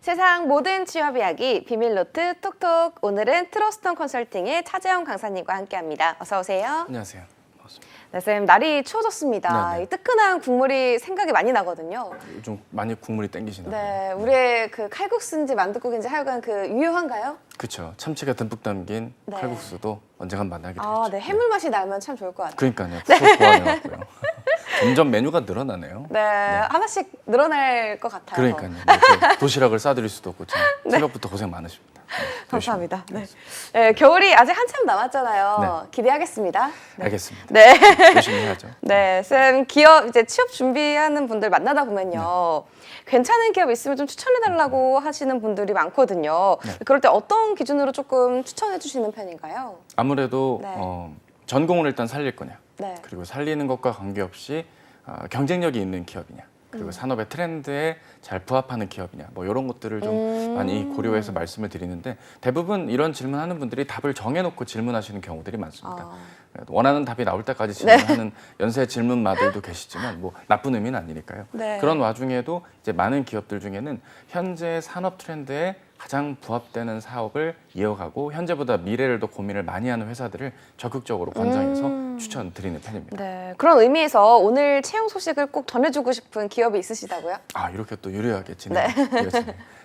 세상 모든 취업 이야기 비밀노트 톡톡. 오늘은 트러스톤 컨설팅의 차재영 강사님과 함께합니다. 어서 오세요. 안녕하세요. 반갑습니다. 네, 쌤, 날이 추워졌습니다. 네네. 이 뜨끈한 국물이 생각이 많이 나거든요. 요즘 많이 국물이 땡기시나 봐요. 네, 우리의 그 칼국수인지 만둣국인지 하여간 그 유효한가요? 그렇죠. 참치가 듬뿍 담긴 네. 칼국수도 언젠간 만나게 되겠죠. 아, 네, 해물 맛이 나면 참 좋을 것 같아요. 그러니까요. 그거 좋아해갖고요. 점점 메뉴가 늘어나네요. 네, 하나씩 늘어날 것 같아요. 그러니까요. 이렇게 도시락을 싸드릴 수도 없고 참 새벽부터 고생 많으십니다. 감사합니다. 네. 네, 겨울이 아직 한참 남았잖아요. 네. 기대하겠습니다. 네. 알겠습니다. 네. 열심히 해야죠. 네, 쌤 기업 이제 취업 준비하는 분들 만나다 보면요. 괜찮은 기업 있으면 좀 추천해달라고 하시는 분들이 많거든요. 네. 그럴 때 어떤 기준으로 조금 추천해 주시는 편인가요? 아무래도 네. 전공을 일단 살릴 거냐. 네. 그리고 살리는 것과 관계없이 경쟁력이 있는 기업이냐. 그리고 산업의 트렌드에 잘 부합하는 기업이냐. 뭐 이런 것들을 좀 많이 고려해서 말씀을 드리는데 대부분 이런 질문하는 분들이 답을 정해놓고 질문하시는 경우들이 많습니다. 원하는 답이 나올 때까지 질문하는 연쇄 질문마들도 계시지만 뭐 나쁜 의미는 아니니까요. 네. 그런 와중에도 이제 많은 기업들 중에는 현재 산업 트렌드에 가장 부합되는 사업을 이어가고 현재보다 미래를 더 고민을 많이 하는 회사들을 적극적으로 권장해서 추천드리는 편입니다. 네, 그런 의미에서 오늘 채용 소식을 꼭 전해주고 싶은 기업이 있으시다고요? 아 이렇게 또 유려하게 이어지네요.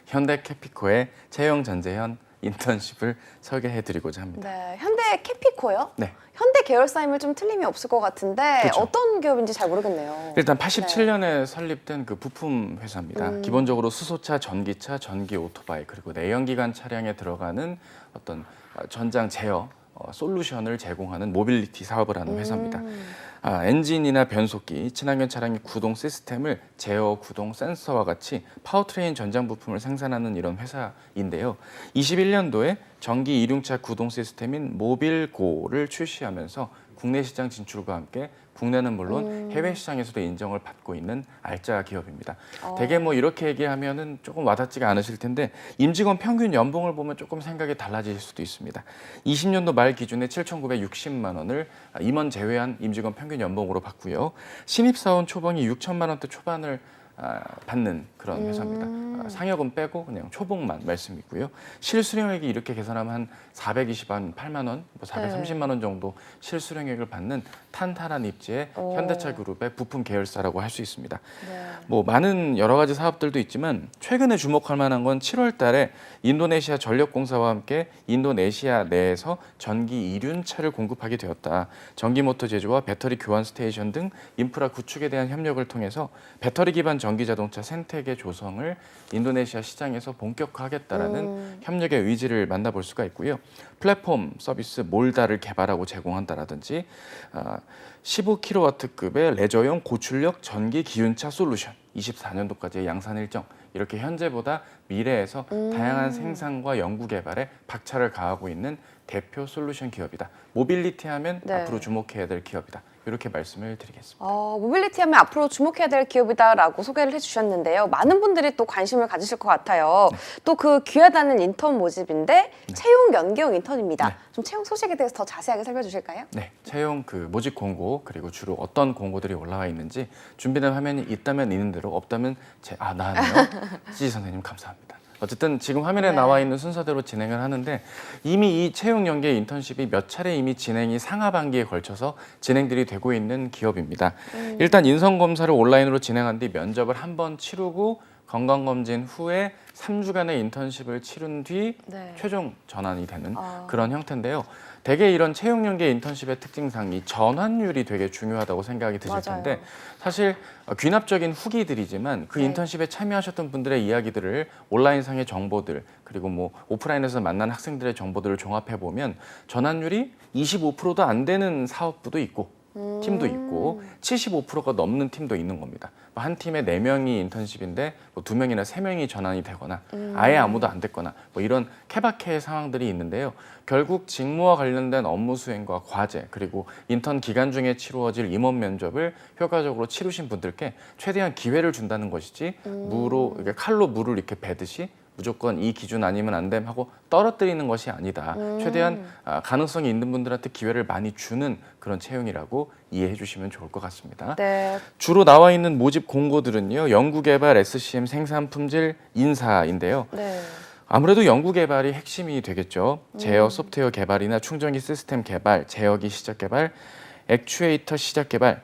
현대캐피코의 채용 전재현 인턴십을 소개해드리고자 합니다. 네, 현대 캐피코요? 네. 현대 계열사임을 좀 틀림이 없을 것 같은데 그쵸. 어떤 기업인지 잘 모르겠네요. 일단 87년에 설립된 그 부품 회사입니다. 기본적으로 수소차, 전기차, 전기 오토바이 그리고 내연기관 차량에 들어가는 어떤 전장 제어 솔루션을 제공하는 모빌리티 사업을 하는 회사입니다. 엔진이나 변속기, 친환경 차량의 구동 시스템을 제어, 구동, 센서와 같이 파워트레인 전장 부품을 생산하는 이런 회사인데요. 21년도에 전기 이륜차 구동 시스템인 모빌고를 출시하면서 국내 시장 진출과 함께 국내는 물론 해외 시장에서도 인정을 받고 있는 알짜 기업입니다. 되게 뭐 이렇게 얘기하면은 조금 와닿지가 않으실 텐데 임직원 평균 연봉을 보면 조금 생각이 달라질 수도 있습니다. 20년도 말 기준에 7,960만 원을 임원 제외한 임직원 평균 연봉으로 받고요. 신입사원 초봉이 6천만 원대 초반을 받는 그런 회사입니다. 상여금 빼고 그냥 초봉만 말씀이고요. 실수령액이 이렇게 계산하면 한 428만 원, 뭐 430만 원 정도 실수령액을 받는 탄탄한 입지의 현대차 그룹의 부품 계열사라고 할 수 있습니다. 네. 뭐 많은 여러 가지 사업들도 있지만 최근에 주목할 만한 건 7월 달에 인도네시아 전력공사와 함께 인도네시아 내에서 전기 이륜차를 공급하게 되었다. 전기모터 제조와 배터리 교환 스테이션 등 인프라 구축에 대한 협력을 통해서 배터리 기반 전기 자동차 생태계 조성을 인도네시아 시장에서 본격화하겠다라는 협력의 의지를 만나볼 수가 있고요. 플랫폼 서비스 몰다를 개발하고 제공한다라든지 15kW급의 레저용 고출력 전기 기윤차 솔루션 24년도까지의 양산 일정 이렇게 현재보다 미래에서 다양한 생산과 연구 개발에 박차를 가하고 있는 대표 솔루션 기업이다. 모빌리티 하면 네. 앞으로 주목해야 될 기업이다. 이렇게 말씀을 드리겠습니다. 모빌리티 하면 앞으로 주목해야 될 기업이다라고 소개를 해주셨는데요. 많은 분들이 또 관심을 가지실 것 같아요. 또 그 귀하다는 인턴 모집인데 채용 연계형 인턴입니다. 네. 좀 채용 소식에 대해서 더 자세하게 살펴주실까요? 네, 채용 그 모집 공고 그리고 주로 어떤 공고들이 올라와 있는지 준비된 화면이 있다면 있는 대로 없다면 나왔네요. 찌지 선생님 감사합니다. 어쨌든 지금 화면에 나와 있는 순서대로 진행을 하는데 이미 이 채용 연계 인턴십이 몇 차례 이미 진행이 상하반기에 걸쳐서 진행들이 되고 있는 기업입니다. 일단 인성검사를 온라인으로 진행한 뒤 면접을 한 번 치르고 건강검진 후에 3주간의 인턴십을 치른 뒤 네. 최종 전환이 되는 그런 형태인데요. 대개 이런 채용 연계 인턴십의 특징상 이 전환율이 되게 중요하다고 생각이 드실 맞아요. 텐데 사실 귀납적인 후기들이지만 그 네. 인턴십에 참여하셨던 분들의 이야기들을 온라인상의 정보들 그리고 뭐 오프라인에서 만난 학생들의 정보들을 종합해 보면 전환율이 25%도 안 되는 사업부도 있고 팀도 있고 75%가 넘는 팀도 있는 겁니다. 한 팀에 4명이 인턴십인데 뭐 2명이나 3명이 전환이 되거나 아예 아무도 안 됐거나 뭐 이런 케바케의 상황들이 있는데요. 결국 직무와 관련된 업무 수행과 과제 그리고 인턴 기간 중에 치루어질 임원 면접을 효과적으로 치르신 분들께 최대한 기회를 준다는 것이지 칼로 물을 이렇게 베듯이 무조건 이 기준 아니면 안 됨 하고 떨어뜨리는 것이 아니다. 최대한 가능성이 있는 분들한테 기회를 많이 주는 그런 채용이라고 이해해 주시면 좋을 것 같습니다. 네. 주로 나와 있는 모집 공고들은요. 연구개발, SCM, 생산, 품질, 인사인데요. 네. 아무래도 연구개발이 핵심이 되겠죠. 제어 소프트웨어 개발이나 충전기 시스템 개발, 제어기 시작 개발, 액추에이터 시작 개발,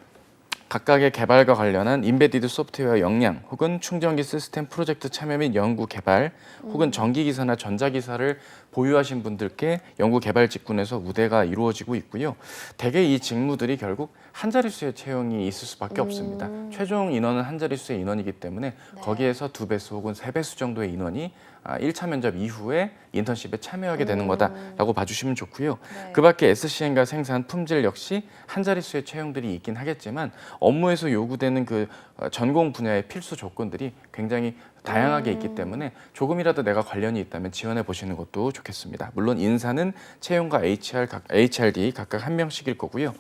각각의 개발과 관련한 인베디드 소프트웨어 역량 혹은 충전기 시스템 프로젝트 참여 및 연구 개발 혹은 전기기사나 전자기사를 보유하신 분들께 연구 개발 직군에서 우대가 이루어지고 있고요. 대개 이 직무들이 결국 한 자릿수의 채용이 있을 수밖에 없습니다. 최종 인원은 한 자릿수의 인원이기 때문에 거기에서 2배수 혹은 3배수 정도의 인원이 1차 면접 이후에 인턴십에 참여하게 되는 거다라고 봐주시면 좋고요. 네. 그 밖에 SCM과 생산, 품질 역시 한 자릿수의 채용들이 있긴 하겠지만 업무에서 요구되는 그 전공 분야의 필수 조건들이 굉장히 다양하게 있기 때문에 조금이라도 내가 관련이 있다면 지원해 보시는 것도 좋겠습니다. 물론 인사는 채용과 HRD 각각 한 명씩일 거고요.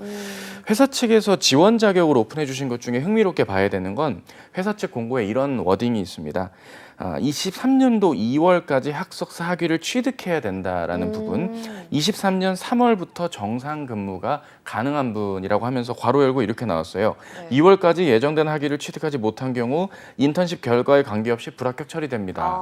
회사 측에서 지원 자격으로 오픈해 주신 것 중에 흥미롭게 봐야 되는 건 회사 측 공고에 이런 워딩이 있습니다. 23년도 2월까지 학석사 학위를 취득해야 된다라는 부분, 23년 3월부터 정상 근무가 가능한 분이라고 하면서 괄호 열고 이렇게 나왔어요. 네. 2월까지 예정된 학위를 취득하지 못한 경우 인턴십 결과에 관계없이 불합격 처리됩니다.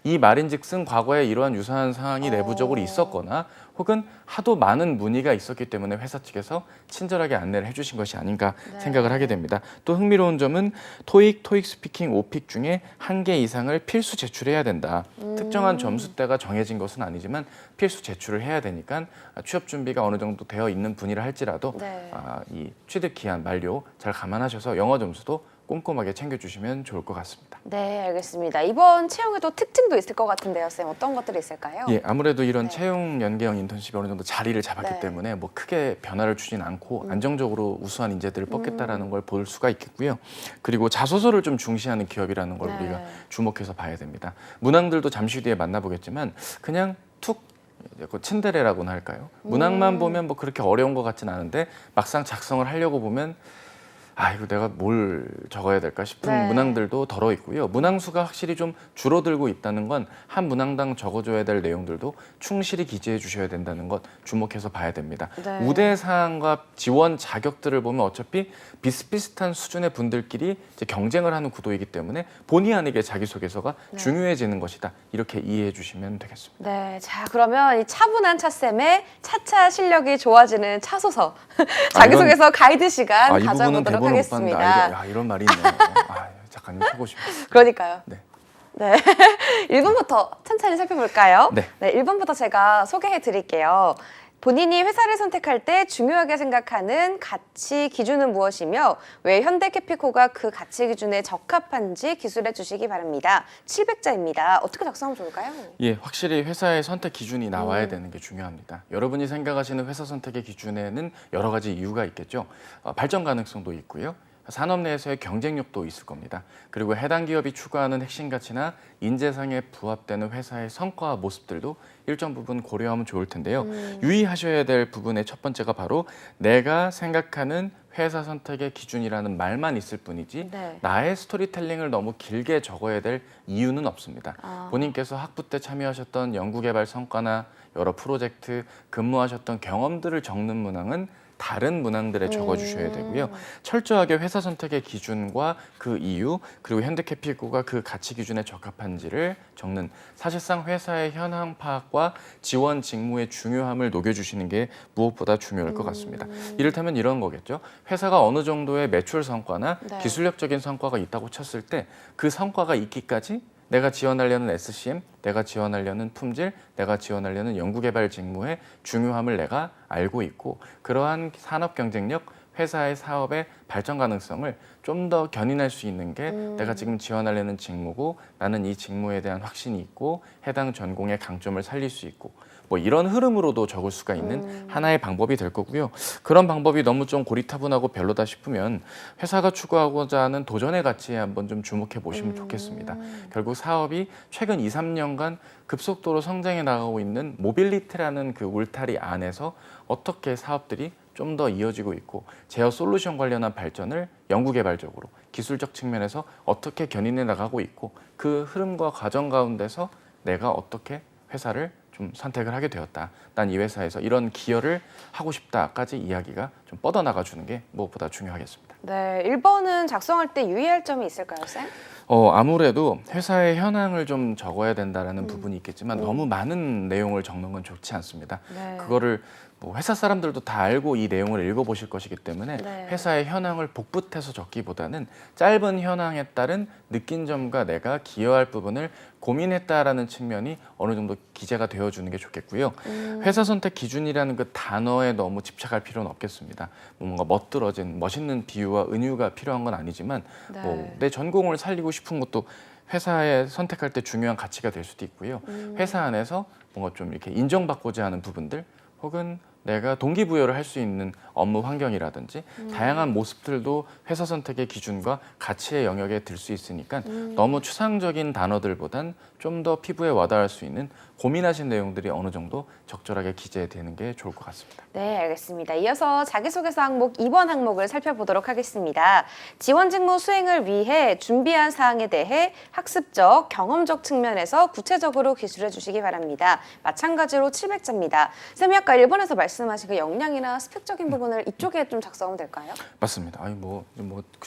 이 말인즉슨 과거에 이러한 유사한 사항이 내부적으로 있었거나 혹은 하도 많은 문의가 있었기 때문에 회사 측에서 친절하게 안내를 해주신 것이 아닌가 생각을 하게 됩니다. 또 흥미로운 점은 토익 스피킹, 오픽 중에 1개 이상을 필수 제출해야 된다. 특정한 점수대가 정해진 것은 아니지만 필수 제출을 해야 되니까 취업 준비가 어느 정도 되어 있는 분이라 할지라도 네. 이 취득 기한 만료 잘 감안하셔서 영어 점수도 꼼꼼하게 챙겨주시면 좋을 것 같습니다. 네, 알겠습니다. 이번 채용에도 특징도 있을 것 같은데요, 쌤. 어떤 것들이 있을까요? 예, 아무래도 이런 네. 채용 연계형 인턴십이 어느 정도 자리를 잡았기 네. 때문에 뭐 크게 변화를 주진 않고 안정적으로 우수한 인재들을 뽑겠다라는 걸 볼 수가 있겠고요. 그리고 자소서를 좀 중시하는 기업이라는 걸 네. 우리가 주목해서 봐야 됩니다. 문항들도 잠시 뒤에 만나보겠지만 그냥 툭 츤데레라고나 할까요? 문항만 보면 뭐 그렇게 어려운 것 같진 않은데 막상 작성을 하려고 보면 이거 내가 뭘 적어야 될까 싶은 네. 문항들도 덜어 있고요. 문항 수가 확실히 좀 줄어들고 있다는 건 한 문항당 적어줘야 될 내용들도 충실히 기재해 주셔야 된다는 것 주목해서 봐야 됩니다. 네. 우대 사항과 지원 자격들을 보면 어차피 비슷비슷한 수준의 분들끼리 이제 경쟁을 하는 구도이기 때문에 본의 아니게 자기소개서가 중요해지는 것이다. 이렇게 이해해 주시면 되겠습니다. 네, 자 그러면 이 차분한 차쌤의 차차 실력이 좋아지는 차소서 자기소개서 가이드 시간 이 부분은 가져보도록 대본을 못 봤는데 하겠습니다. 이런 말이 있네요. 작가님 하고 싶어요. 그러니까요. 네. 네. 1번부터 천천히 살펴볼까요? 네. 1번부터 제가 소개해 드릴게요. 본인이 회사를 선택할 때 중요하게 생각하는 가치 기준은 무엇이며 왜 현대캐피코가 그 가치 기준에 적합한지 기술해 주시기 바랍니다. 700자입니다. 어떻게 작성하면 좋을까요? 예, 확실히 회사의 선택 기준이 나와야 되는 게 중요합니다. 여러분이 생각하시는 회사 선택의 기준에는 여러 가지 이유가 있겠죠. 발전 가능성도 있고요. 산업 내에서의 경쟁력도 있을 겁니다. 그리고 해당 기업이 추구하는 핵심 가치나 인재상에 부합되는 회사의 성과와 모습들도 일정 부분 고려하면 좋을 텐데요. 유의하셔야 될 부분의 첫 번째가 바로 내가 생각하는 회사 선택의 기준이라는 말만 있을 뿐이지 네. 나의 스토리텔링을 너무 길게 적어야 될 이유는 없습니다. 본인께서 학부 때 참여하셨던 연구개발 성과나 여러 프로젝트, 근무하셨던 경험들을 적는 문항은 다른 문항들에 적어주셔야 되고요. 철저하게 회사 선택의 기준과 그 이유, 그리고 현대캐피코가 그 가치 기준에 적합한지를 적는 사실상 회사의 현황 파악과 지원 직무의 중요함을 녹여주시는 게 무엇보다 중요할 것 같습니다. 이를테면 이런 거겠죠. 회사가 어느 정도의 매출 성과나 네. 기술력적인 성과가 있다고 쳤을 때 그 성과가 있기까지 내가 지원하려는 SCM, 내가 지원하려는 품질, 내가 지원하려는 연구개발 직무의 중요함을 내가 알고 있고 그러한 산업 경쟁력, 회사의 사업의 발전 가능성을 좀 더 견인할 수 있는 게 내가 지금 지원하려는 직무고 나는 이 직무에 대한 확신이 있고 해당 전공의 강점을 살릴 수 있고 뭐 이런 흐름으로도 적을 수가 있는 하나의 방법이 될 거고요. 그런 방법이 너무 좀 고리타분하고 별로다 싶으면 회사가 추구하고자 하는 도전의 가치에 한번 좀 주목해 보시면 좋겠습니다. 결국 사업이 최근 2, 3년간 급속도로 성장해 나가고 있는 모빌리티라는 그 울타리 안에서 어떻게 사업들이 좀 더 이어지고 있고 제어 솔루션 관련한 발전을 연구개발적으로 기술적 측면에서 어떻게 견인해 나가고 있고 그 흐름과 과정 가운데서 내가 어떻게 회사를 좀 선택을 하게 되었다. 난 이 회사에서 이런 기여를 하고 싶다까지 이야기가 좀 뻗어나가 주는 게 무엇보다 중요하겠습니다. 네, 1번은 작성할 때 유의할 점이 있을까요, 쌤? 아무래도 회사의 현황을 좀 적어야 된다라는 부분이 있겠지만 너무 많은 내용을 적는 건 좋지 않습니다. 네. 그거를 뭐 회사 사람들도 다 알고 이 내용을 읽어보실 것이기 때문에 네. 회사의 현황을 복붙해서 적기보다는 짧은 현황에 따른 느낀 점과 내가 기여할 부분을 고민했다라는 측면이 어느 정도 기재가 되어주는 게 좋겠고요. 회사 선택 기준이라는 그 단어에 너무 집착할 필요는 없겠습니다. 뭔가 멋들어진 멋있는 비유와 은유가 필요한 건 아니지만 네. 뭐 내 전공을 살리고 싶은 것도 회사에 선택할 때 중요한 가치가 될 수도 있고요. 회사 안에서 뭔가 좀 이렇게 인정받고자 하는 부분들 혹은 내가 동기부여를 할 수 있는 업무 환경이라든지 다양한 모습들도 회사 선택의 기준과 가치의 영역에 들 수 있으니까 너무 추상적인 단어들보단 좀 더 피부에 와닿을 수 있는 고민하신 내용들이 어느 정도 적절하게 기재되는 게 좋을 것 같습니다. 네, 알겠습니다. 이어서 자기소개서 항목 2번 항목을 살펴보도록 하겠습니다. 지원 직무 수행을 위해 준비한 사항에 대해 학습적, 경험적 측면에서 구체적으로 기술해 주시기 바랍니다. 마찬가지로 700자입니다. 쌤이 아까 1번에서 말씀하신 그 역량이나 스펙적인 부분을 이쪽에 좀 작성하면 될까요? 맞습니다. 아니 뭐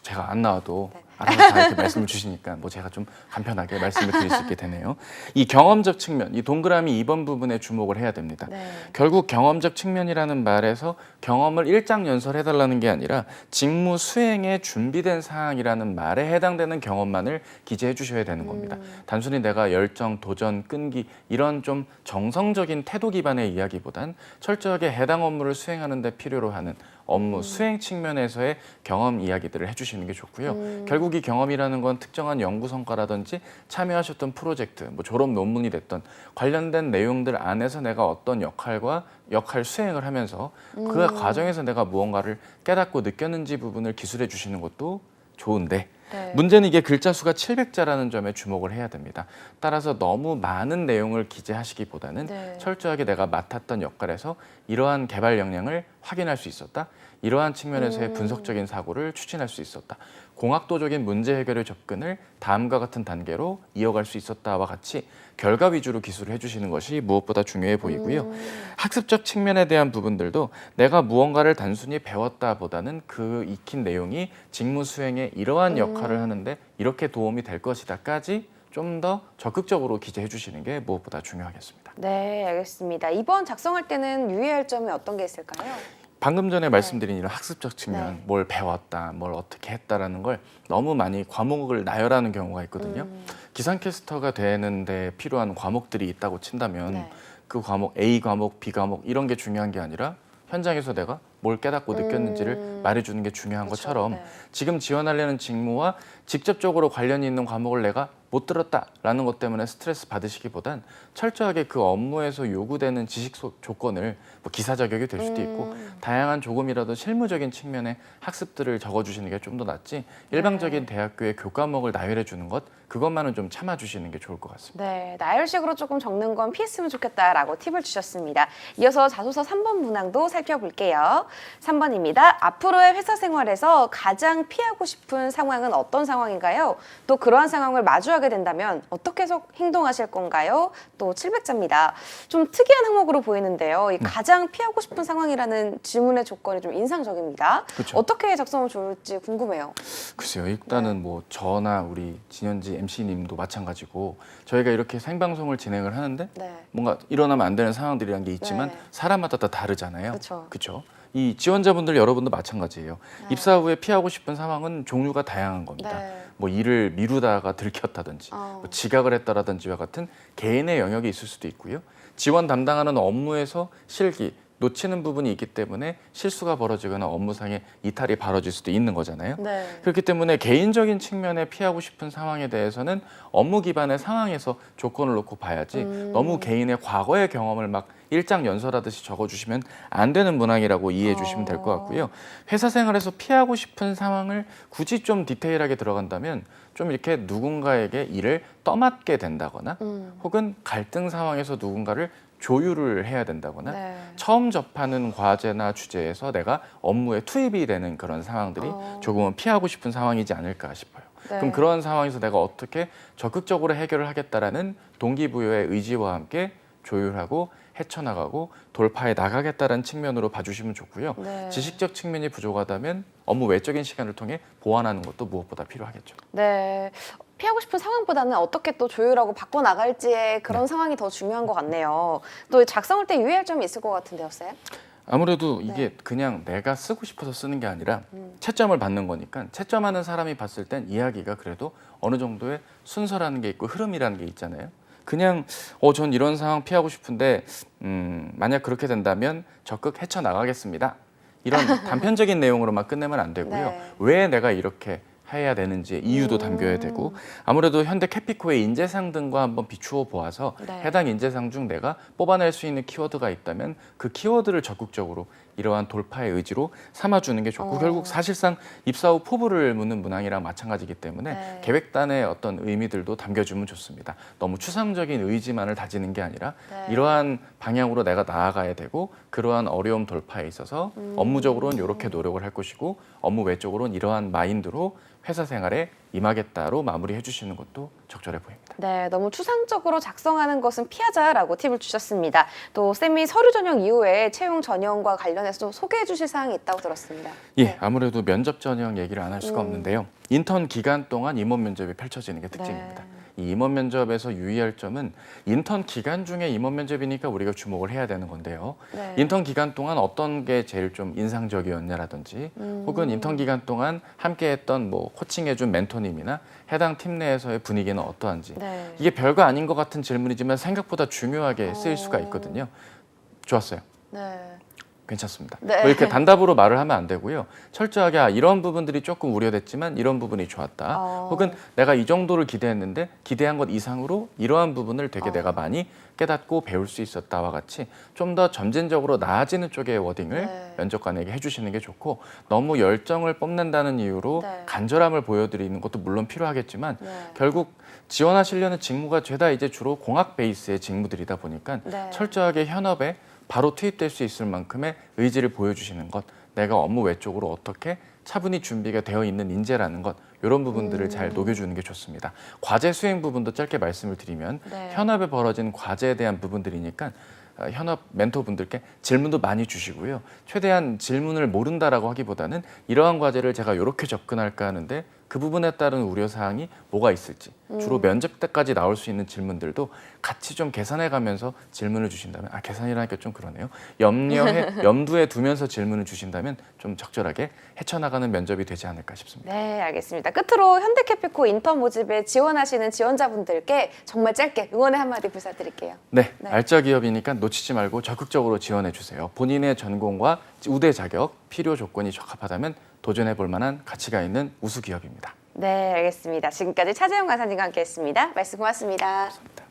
제가 안 나와도 네. 알아서 다 이렇게 말씀을 주시니까 뭐 제가 좀 간편하게 말씀을 드릴 수 있게 되네요. 이 경험적 측면, 이 동그라미 2번 부분에 주목을 해야 됩니다. 네. 결국 경험적 측면이라는 말에서 경험을 일장연설해달라는 게 아니라 직무 수행에 준비된 사항이라는 말에 해당되는 경험만을 기재해 주셔야 되는 겁니다. 단순히 내가 열정, 도전, 끈기 이런 좀 정성적인 태도 기반의 이야기보단 철저하게 해당 업무를 수행하는 데 필요로 하는 업무 수행 측면에서의 경험 이야기들을 해주시는 게 좋고요. 결국 이 경험이라는 건 특정한 연구 성과라든지 참여하셨던 프로젝트, 뭐 졸업 논문이 됐던 관련된 내용들 안에서 내가 어떤 역할 수행을 하면서 그 과정에서 내가 무언가를 깨닫고 느꼈는지 부분을 기술해 주시는 것도 좋은데 네. 문제는 이게 글자 수가 700자라는 점에 주목을 해야 됩니다. 따라서 너무 많은 내용을 기재하시기보다는 네. 철저하게 내가 맡았던 역할에서 이러한 개발 역량을 확인할 수 있었다. 이러한 측면에서의 분석적인 사고를 추진할 수 있었다. 공학도적인 문제 해결의 접근을 다음과 같은 단계로 이어갈 수 있었다와 같이 결과 위주로 기술을 해주시는 것이 무엇보다 중요해 보이고요. 학습적 측면에 대한 부분들도 내가 무언가를 단순히 배웠다보다는 그 익힌 내용이 직무 수행에 이러한 역할을 하는데 이렇게 도움이 될 것이다까지 좀 더 적극적으로 기재해 주시는 게 무엇보다 중요하겠습니다. 네, 알겠습니다. 2번 작성할 때는 유의할 점이 어떤 게 있을까요? 방금 전에 말씀드린 이런 학습적 측면, 네. 뭘 배웠다, 뭘 어떻게 했다라는 걸 너무 많이 과목을 나열하는 경우가 있거든요. 기상캐스터가 되는데 필요한 과목들이 있다고 친다면 네. 그 과목 A 과목, B 과목 이런 게 중요한 게 아니라 현장에서 내가 뭘 깨닫고 느꼈는지를 말해주는 게 중요한 그렇죠. 것처럼 네. 지금 지원하려는 직무와 직접적으로 관련이 있는 과목을 내가 못 들었다라는 것 때문에 스트레스 받으시기보단 철저하게 그 업무에서 요구되는 지식 조건을 뭐 기사 자격이 될 수도 있고 다양한 조금이라도 실무적인 측면의 학습들을 적어주시는 게 좀 더 낫지 일방적인 대학교의 교과목을 나열해 주는 것 그것만은 좀 참아주시는 게 좋을 것 같습니다. 네, 나열식으로 조금 적는 건 피했으면 좋겠다라고 팁을 주셨습니다. 이어서 자소서 3번 문항도 살펴볼게요. 3번입니다. 앞으로의 회사 생활에서 가장 피하고 싶은 상황은 어떤 상황인가요? 또 그러한 상황을 마주하게 된다면 어떻게 행동하실 건가요? 또 700자입니다. 좀 특이한 항목으로 보이는데요. 이 가장 피하고 싶은 상황이라는 질문의 조건이 좀 인상적입니다. 그렇죠. 어떻게 작성하면 좋을지 궁금해요. 글쎄요. 일단은 뭐 저나 우리 진현지 MC님도 마찬가지고 저희가 이렇게 생방송을 진행을 하는데 네. 뭔가 일어나면 안 되는 상황들이란 게 있지만 네. 사람마다 다 다르잖아요. 그쵸. 그렇죠. 이 지원자분들 여러분도 마찬가지예요. 입사 후에 피하고 싶은 상황은 종류가 다양한 겁니다. 네. 뭐 일을 미루다가 들켰다든지 뭐 지각을 했다라든지와 같은 개인의 영역이 있을 수도 있고요. 지원 담당하는 업무에서 실기, 놓치는 부분이 있기 때문에 실수가 벌어지거나 업무상의 이탈이 벌어질 수도 있는 거잖아요. 네. 그렇기 때문에 개인적인 측면에 피하고 싶은 상황에 대해서는 업무 기반의 상황에서 조건을 놓고 봐야지 너무 개인의 과거의 경험을 막 일장 연설하듯이 적어주시면 안 되는 문항이라고 이해해 주시면 될 것 같고요. 회사 생활에서 피하고 싶은 상황을 굳이 좀 디테일하게 들어간다면 좀 이렇게 누군가에게 일을 떠맡게 된다거나 혹은 갈등 상황에서 누군가를 조율을 해야 된다거나 네. 처음 접하는 과제나 주제에서 내가 업무에 투입이 되는 그런 상황들이 조금은 피하고 싶은 상황이지 않을까 싶어요. 네. 그럼 그런 상황에서 내가 어떻게 적극적으로 해결을 하겠다라는 동기부여의 의지와 함께 조율하고 헤쳐나가고 돌파해 나가겠다는 측면으로 봐주시면 좋고요. 네. 지식적 측면이 부족하다면 업무 외적인 시간을 통해 보완하는 것도 무엇보다 필요하겠죠. 네. 피하고 싶은 상황보다는 어떻게 또 조율하고 바꿔나갈지의 그런 상황이 더 중요한 것 같네요. 또 작성할 때 유의할 점이 있을 것 같은데요, 쌤? 아무래도 이게 그냥 내가 쓰고 싶어서 쓰는 게 아니라 채점을 받는 거니까 채점하는 사람이 봤을 땐 이야기가 그래도 어느 정도의 순서라는 게 있고 흐름이라는 게 있잖아요. 그냥 전 이런 상황 피하고 싶은데 만약 그렇게 된다면 적극 헤쳐나가겠습니다. 이런 단편적인 내용으로만 끝내면 안 되고요. 네. 왜 내가 이렇게 해야 되는지 이유도 담겨야 되고 아무래도 현대 캐피코의 인재상 등과 한번 비추어 보아서 네. 해당 인재상 중 내가 뽑아낼 수 있는 키워드가 있다면 그 키워드를 적극적으로 이러한 돌파의 의지로 삼아주는 게 좋고 결국 사실상 입사 후 포부를 묻는 문항이랑 마찬가지이기 때문에 네. 계획단의 어떤 의미들도 담겨주면 좋습니다. 너무 추상적인 의지만을 다지는 게 아니라 네. 이러한 방향으로 내가 나아가야 되고 그러한 어려움 돌파에 있어서 업무적으로는 이렇게 노력을 할 것이고 업무 외적으로는 이러한 마인드로 회사 생활에 임하겠다로 마무리해 주시는 것도 적절해 보입니다. 네, 너무 추상적으로 작성하는 것은 피하자라고 팁을 주셨습니다. 또 쌤이 서류 전형 이후에 채용 전형과 관련해서 소개해 주실 사항이 있다고 들었습니다. 예, 아무래도 면접 전형 얘기를 안 할 수가 없는데요. 인턴 기간 동안 임원 면접이 펼쳐지는 게 특징입니다. 네. 이 임원 면접에서 유의할 점은 인턴 기간 중에 임원 면접이니까 우리가 주목을 해야 되는 건데요. 네. 인턴 기간 동안 어떤 게 제일 좀 인상적이었냐라든지 혹은 인턴 기간 동안 함께했던 뭐 코칭해준 멘토님이나 해당 팀 내에서의 분위기는 어떠한지 네. 이게 별거 아닌 것 같은 질문이지만 생각보다 중요하게 쓰일 수가 있거든요. 좋았어요. 네. 괜찮습니다. 네. 뭐 이렇게 단답으로 말을 하면 안 되고요. 철저하게 이런 부분들이 조금 우려됐지만 이런 부분이 좋았다. 혹은 내가 이 정도를 기대했는데 기대한 것 이상으로 이러한 부분을 되게 내가 많이 깨닫고 배울 수 있었다와 같이 좀 더 점진적으로 나아지는 쪽의 워딩을 네. 면접관에게 해주시는 게 좋고 너무 열정을 뽐낸다는 이유로 네. 간절함을 보여드리는 것도 물론 필요하겠지만 네. 결국 지원하시려는 직무가 죄다 이제 주로 공학 베이스의 직무들이다 보니까 네. 철저하게 현업에 바로 투입될 수 있을 만큼의 의지를 보여주시는 것, 내가 업무 외적으로 어떻게 차분히 준비가 되어 있는 인재라는 것, 이런 부분들을 잘 녹여주는 게 좋습니다. 과제 수행 부분도 짧게 말씀을 드리면 네. 현업에 벌어진 과제에 대한 부분들이니까 현업 멘토분들께 질문도 많이 주시고요. 최대한 질문을 모른다라고 하기보다는 이러한 과제를 제가 이렇게 접근할까 하는데 그 부분에 따른 우려사항이 뭐가 있을지 주로 면접 때까지 나올 수 있는 질문들도 같이 좀 계산해 가면서 질문을 주신다면 계산이라니까 좀 그러네요. 염두에 두면서 질문을 주신다면 좀 적절하게 헤쳐나가는 면접이 되지 않을까 싶습니다. 네, 알겠습니다. 끝으로 현대캐피코 인턴 모집에 지원하시는 지원자분들께 정말 짧게 응원의 한마디 부탁드릴게요. 네, 네. 알짜 기업이니까 놓치지 말고 적극적으로 지원해 주세요. 본인의 전공과 우대 자격, 필요 조건이 적합하다면 도전해 볼 만한 가치가 있는 우수 기업입니다. 네, 알겠습니다. 지금까지 차재영 강사님과 함께했습니다. 말씀 고맙습니다. 감사합니다.